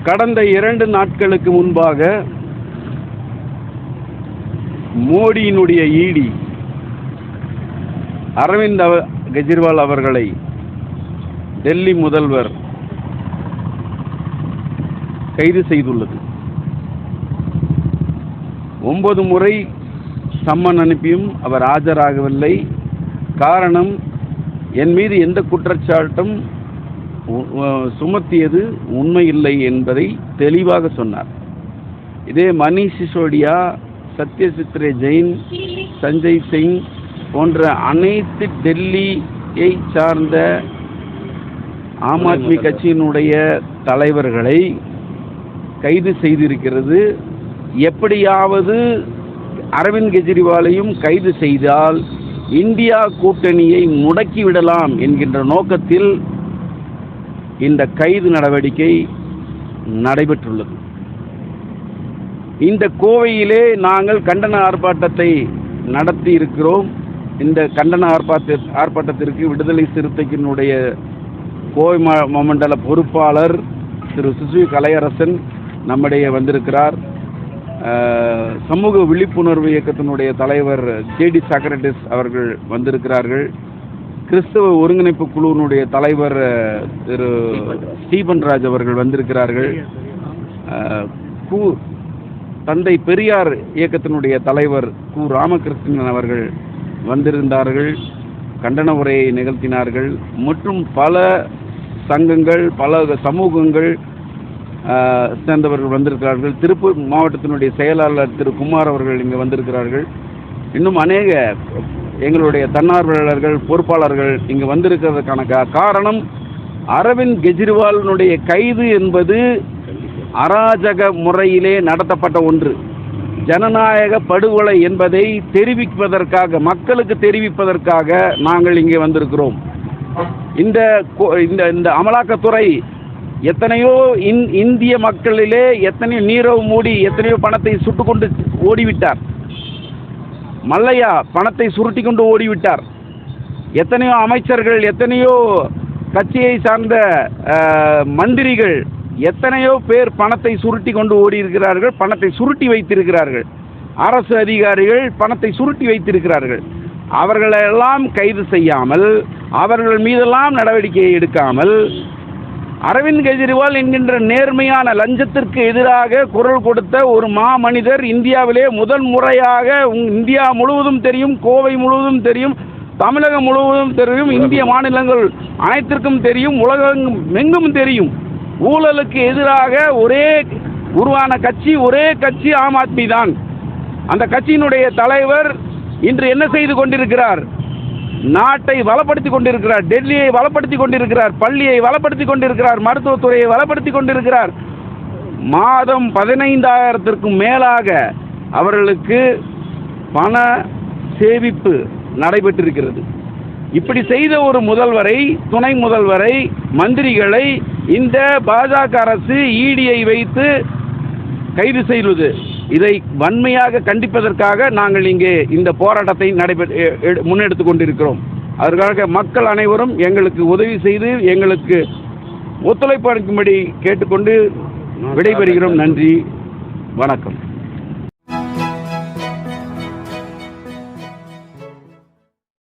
கடந்த 2 நாட்களுக்கு முன்பாக மோடியினுடைய ஈடி அரவிந்த் கெஜ்ரிவால் அவர்களை டெல்லி முதல்வர் கைது செய்துள்ளது. 9 முறை சம்மன் அனுப்பியும் அவர் ஆஜராகவில்லை. காரணம், என் மீது எந்த குற்றச்சாட்டும் சுமத்தியது உண்மையில்லை என்பதை தெளிவாக சொன்னார். இதே மணீஷ் சிசோடியா, சத்யசித்ரே ஜெயின், சஞ்சய் சிங் போன்ற அனைத்து டெல்லியை சார்ந்த ஆம் ஆத்மி கட்சியினுடைய தலைவர்களை கைது செய்திருக்கிறது. எப்படியாவது அரவிந்த் கெஜ்ரிவாலையும் கைது செய்தால் இந்தியா கூட்டணியை முடக்கிவிடலாம் என்கின்ற நோக்கத்தில் இந்த கைது நடவடிக்கை நடைபெற்றுள்ளது. இந்த கோவையிலே நாங்கள் கண்டன ஆர்ப்பாட்டத்தை நடத்தி இருக்கிறோம். இந்த கண்டன ஆர்ப்பாட்டத்திற்கு விடுதலை சிறுத்தைகளினுடைய கோவை மாமண்டல பொறுப்பாளர் திரு சுசி கலையரசன் நம்முடைய வந்திருக்கிறார். சமூக விழிப்புணர்வு இயக்கத்தினுடைய தலைவர் ஜேடி சாக்ரட்டிஸ் அவர்கள் வந்திருக்கிறார்கள். கிறிஸ்தவ ஒருங்கிணைப்பு குழுவினுடைய தலைவர் திரு ஸ்டீபன் ராஜ் அவர்கள் வந்திருக்கிறார்கள். தந்தை பெரியார் இயக்கத்தினுடைய தலைவர் கு ராமகிருஷ்ணன் அவர்கள் வந்திருந்தார்கள், கண்டன உரையை நிகழ்த்தினார்கள். மற்றும் பல சங்கங்கள், பல சமூகங்கள் சேர்ந்தவர்கள் வந்திருக்கிறார்கள். திருப்பூர் மாவட்டத்தினுடைய செயலாளர் திரு குமார் அவர்கள் இங்கே வந்திருக்கிறார்கள். இன்னும் அநேக எங்களுடைய தன்னார்வலர்கள், பொறுப்பாளர்கள் இங்கு வந்திருக்கிறதுக்கான காரணம், அரவிந்த் கெஜ்ரிவாலினுடைய கைது என்பது அராஜக முறையிலே நடத்தப்பட்ட ஒன்று. ஜனநாயக படுகொலை என்பதை தெரிவிப்பதற்காக, மக்களுக்கு தெரிவிப்பதற்காக நாங்கள் இங்கே வந்திருக்கிறோம். இந்த அமலாக்கத்துறை எத்தனையோ இந்திய மக்களிலே எத்தனையோ நீரவ் மோடி எத்தனையோ பணத்தை சுட்டுக்கொண்டு ஓடிவிட்டார். மல்லையா பணத்தை சுருட்டி கொண்டு ஓடிவிட்டார். எத்தனையோ அமைச்சர்கள், எத்தனையோ கட்சியை சார்ந்த மந்திரிகள், எத்தனையோ பேர் பணத்தை சுருட்டி கொண்டு ஓடி இருக்கிறார்கள், பணத்தை சுருட்டி வைத்திருக்கிறார்கள். அரசு அதிகாரிகள் பணத்தை சுருட்டி வைத்திருக்கிறார்கள். அவர்களெல்லாம் கைது செய்யாமல், அவர்கள் மீதெல்லாம் நடவடிக்கை எடுக்காமல், அரவிந்த் கெஜ்ரிவால் என்கின்ற நேர்மையான, லஞ்சத்திற்கு எதிராக குரல் கொடுத்த ஒரு மாமனிதர், இந்தியாவிலே முதல் முறையாக, இந்தியா முழுவதும் தெரியும், கோவை முழுவதும் தெரியும், தமிழகம் முழுவதும் தெரியும், இந்திய மாநிலங்கள் அனைத்திற்கும் தெரியும், உலகம் எங்கும் தெரியும், ஊழலுக்கு எதிராக உருவான கட்சி ஒரே கட்சி ஆம் ஆத்மி தான். அந்த கட்சியினுடைய தலைவர் இன்று என்ன செய்து கொண்டிருக்கிறார்? நாட்டை வளப்படுத்திக் கொண்டிருக்கிறார், டெல்லியை வளப்படுத்திக் கொண்டிருக்கிறார், பள்ளியை வளப்படுத்திக் கொண்டிருக்கிறார், மருத்துவத்துறையை வளப்படுத்திக் கொண்டிருக்கிறார். மாதம் 15,000க்கும் மேலாக அவர்களுக்கு பண சேமிப்பு நடைபெற்றிருக்கிறது. இப்படி செய்த ஒரு முதல்வரை, துணை முதல்வரை, மந்திரிகளை இந்த பாஜக அரசு ஈடியை வைத்து கைது செய்வது, இதை வன்மையாக கண்டிப்பதற்காக நாங்கள் இங்கே இந்த போராட்டத்தை முன்னெடுத்து கொண்டிருக்கிறோம். அதற்காக மக்கள் அனைவரும் எங்களுக்கு உதவி செய்து எங்களுக்கு ஒத்துழைப்பு அளிக்கும்படி கேட்டுக்கொண்டு விடைபெறுகிறோம். நன்றி, வணக்கம்.